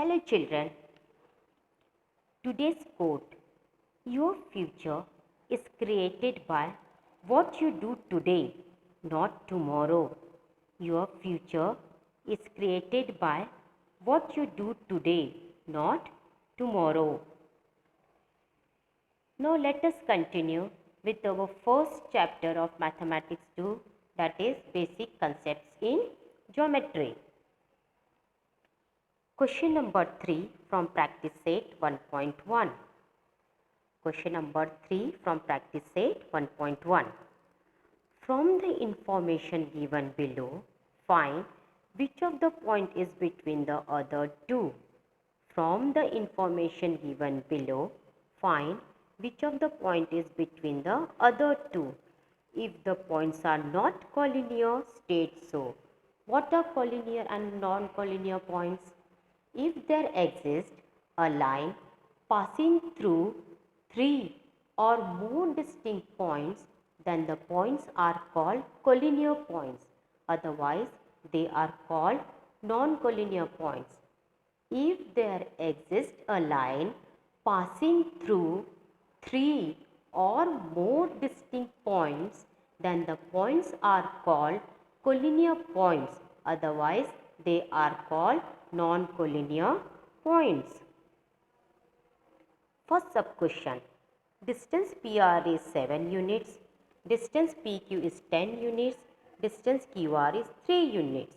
Hello children, today's quote, your future is created by what you do today, not tomorrow. Your future is created by what you do today, not tomorrow. Now let us continue with our first chapter of Mathematics 2, that is Basic Concepts in Geometry. Question number 3 from practice set 1.1. Question number 3 from practice set 1.1. From the information given below, find which of the point is between the other two. From the information given below, find which of the point is between the other two. If the points are not collinear, state so. What are collinear and non-collinear points? If there exists a line passing through three or more distinct points, then the points are called collinear points. Otherwise, they are called non-collinear points. If there exists a line passing through three or more distinct points, then the points are called collinear points. Otherwise, they are called non-collinear points. First sub-question. Distance PR is 7 units. Distance PQ is 10 units. Distance QR is 3 units.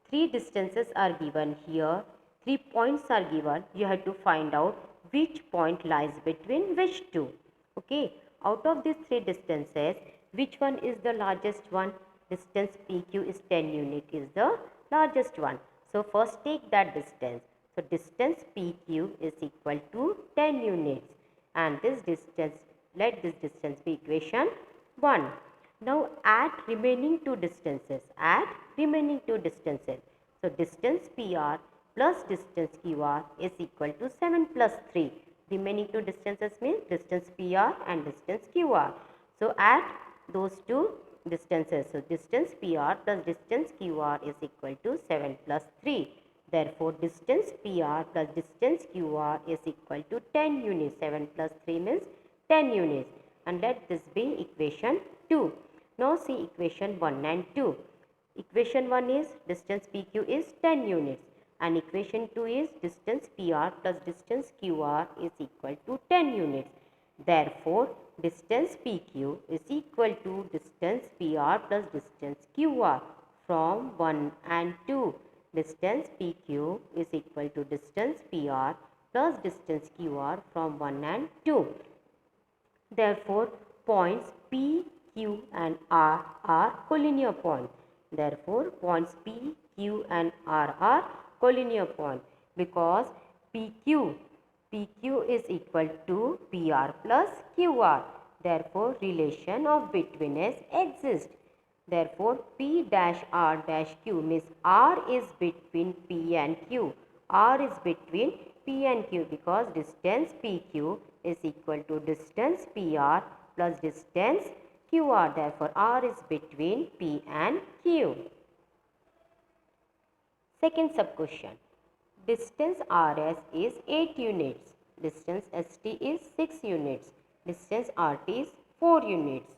Three distances are given here. 3 points are given. You have to find out which point lies between which two. Okay. Out of these 3 distances, which one is the largest one? Distance PQ is 10 units is the largest one. So first take that distance. So distance PQ is equal to 10 units and this distance, let this distance be equation 1. Now add remaining two distances. Add remaining two distances. So distance PR plus distance QR is equal to 7 plus 3. Remaining two distances means distance PR and distance QR. So add those two distances. So distance PR plus distance QR is equal to 7 plus 3. Therefore, distance PR plus distance QR is equal to 10 units. 7 plus 3 means 10 units. And let this be equation 2. Now see equation 1 and 2. Equation 1 is distance PQ is 10 units. And equation 2 is distance PR plus distance QR is equal to 10 units. Therefore, distance PQ is equal to distance PR plus distance QR from 1 and 2. Distance PQ is equal to distance PR plus distance QR from 1 and 2. Therefore, points P, Q and R are collinear points. Therefore, points P, Q and R are collinear points because PQ is equal to PR plus QR. Therefore, relation of betweenness exists. Therefore, P dash R dash Q means R is between P and Q. R is between P and Q because distance PQ is equal to distance PR plus distance QR. Therefore, R is between P and Q. Second sub question. Distance RS is 8 units. Distance ST is 6 units. Distance RT is 4 units.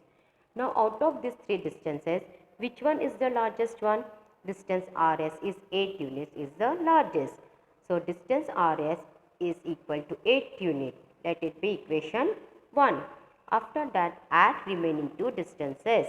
Now out of these 3 distances, which one is the largest one? Distance RS is 8 units is the largest. So distance RS is equal to 8 units. Let it be equation 1. After that add remaining two distances.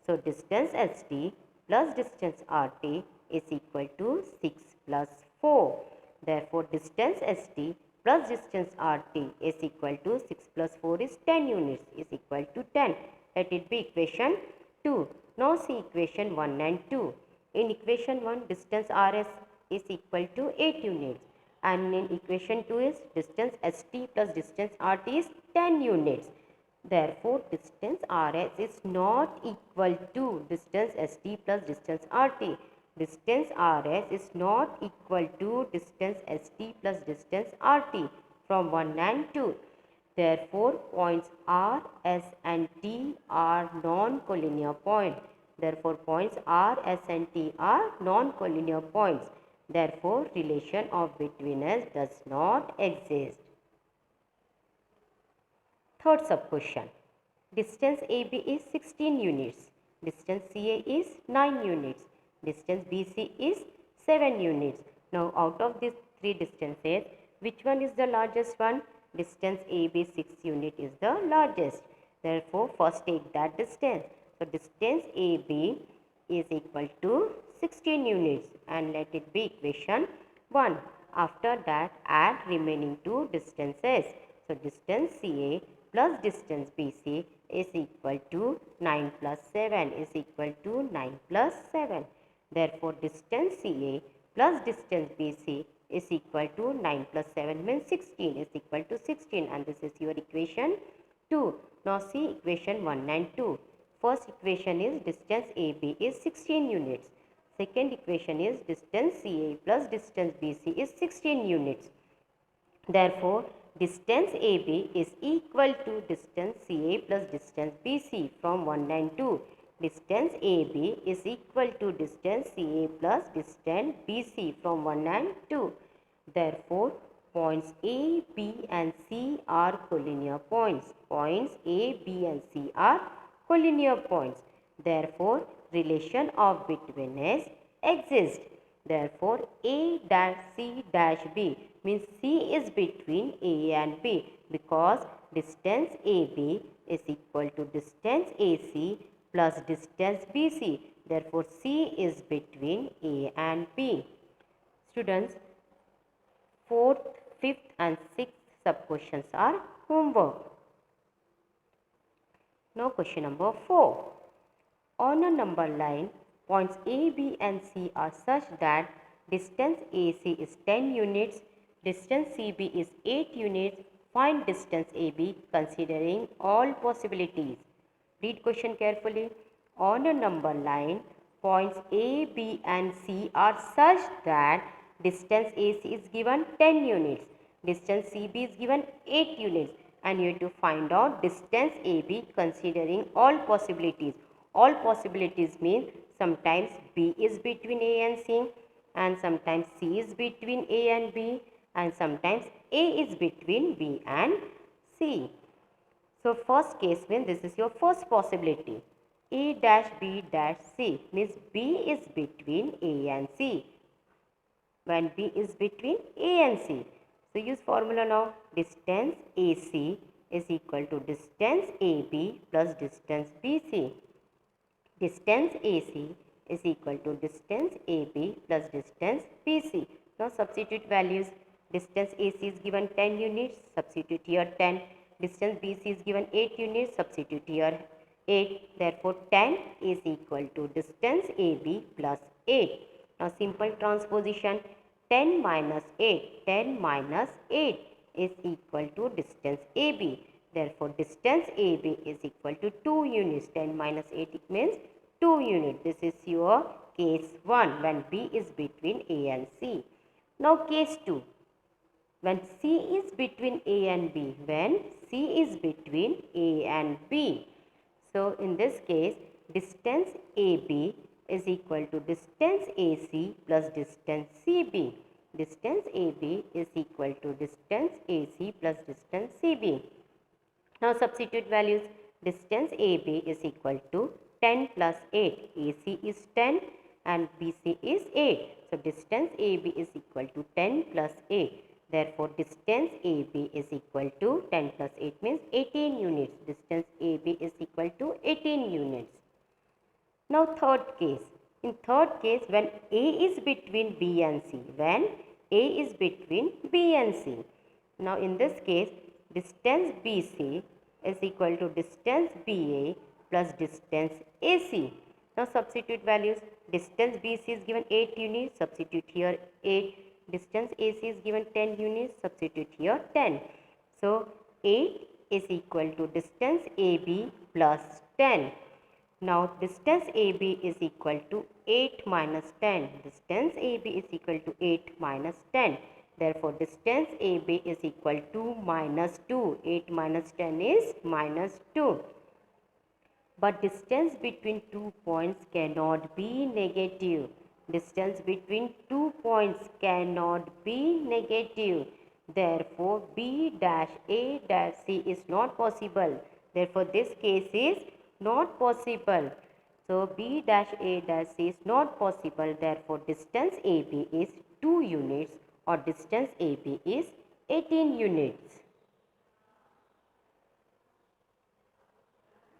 So distance ST plus distance RT is equal to 6 plus 4. Therefore, distance ST plus distance RT is equal to 6 plus 4 is 10 units is equal to 10. Let it be equation 2. Now see equation 1 and 2. In equation 1, distance RS is equal to 8 units. And in equation 2 is distance ST plus distance RT is 10 units. Therefore, distance RS is not equal to distance ST plus distance RT. Distance RS is not equal to distance ST plus distance RT from 1 and 2. Therefore, points R, S and T are non-collinear points. Therefore, points R, S and T are non-collinear points. Therefore, relation of between us does not exist. Third sub-question. Distance AB is 16 units. Distance CA is 9 units. Distance BC is 7 units. Now, out of these three distances, which one is the largest one? Distance AB 6 unit is the largest. Therefore, first take that distance. So, distance AB is equal to 16 units and let it be equation 1. After that, add remaining two distances. So, distance CA plus distance BC is equal to 9 plus 7 is equal to 9 plus 7. Therefore, distance CA plus distance BC is equal to 9 plus 7 means 16 is equal to 16 and this is your equation 2. Now, see equation 1 and 2. First equation is distance AB is 16 units. Second equation is distance CA plus distance BC is 16 units. Therefore, distance AB is equal to distance CA plus distance BC from 1 and 2. Distance AB is equal to distance CA plus distance BC from 1 and 2. Therefore, points A, B and C are collinear points. Points A, B and C are collinear points. Therefore, relation of between us exists. Therefore, A dash C dash B means C is between A and B because distance AB is equal to distance AC plus distance BC. Therefore, C is between A and B. Students, 4th, 5th and 6th sub-questions are homework. Now, question number 4. On a number line, points A, B and C are such that distance AC is 10 units, distance CB is 8 units. Find distance AB considering all possibilities. Read question carefully. On a number line, points A, B and C are such that distance AC is given 10 units, distance CB is given 8 units and you have to find out distance AB considering all possibilities. All possibilities mean sometimes B is between A and C and sometimes C is between A and B and sometimes A is between B and C. So, first case means this is your first possibility. A dash B dash C means B is between A and C when B is between A and C. So, use formula now. Distance AC is equal to distance AB plus distance BC. Distance AC is equal to distance AB plus distance BC. Now, substitute values. Distance AC is given 10 units, substitute here 10. Distance BC is given 8 units, substitute here 8. Therefore, 10 is equal to distance AB plus 8. Now, simple transposition. 10 minus 8, 10 minus 8 is equal to distance AB. Therefore, distance AB is equal to 2 units. 10 minus 8 means 2 units. This is your case 1 when B is between A and C. Now, case 2. When C is between A and B. When C is between A and B. So, in this case, distance AB is equal to distance AC plus distance CB. Distance AB is equal to distance AC plus distance CB. Now, substitute values. Distance AB is equal to 10 plus 8. AC is 10 and BC is 8. So, distance AB is equal to 10 plus 8. Therefore, distance AB is equal to 10 plus 8 means 18 units. Distance AB is equal to 18 units. Now, third case. In third case, when A is between B and C. When A is between B and C. Now, in this case, distance BC is equal to distance BA plus distance AC. Now, substitute values. Distance BC is given 8 units, substitute here 8. Distance AC is given 10 units, substitute here 10. So, 8 is equal to distance AB plus 10. Now, distance AB is equal to 8 minus 10. Distance AB is equal to 8 minus 10. Therefore, distance AB is equal to minus 2. 8 minus 10 is minus 2. But distance between two points cannot be negative. Distance between 2 points cannot be negative. Therefore, B dash A dash C is not possible. Therefore, this case is not possible. So, B dash A dash C is not possible. Therefore, distance AB is 2 units or distance AB is 18 units.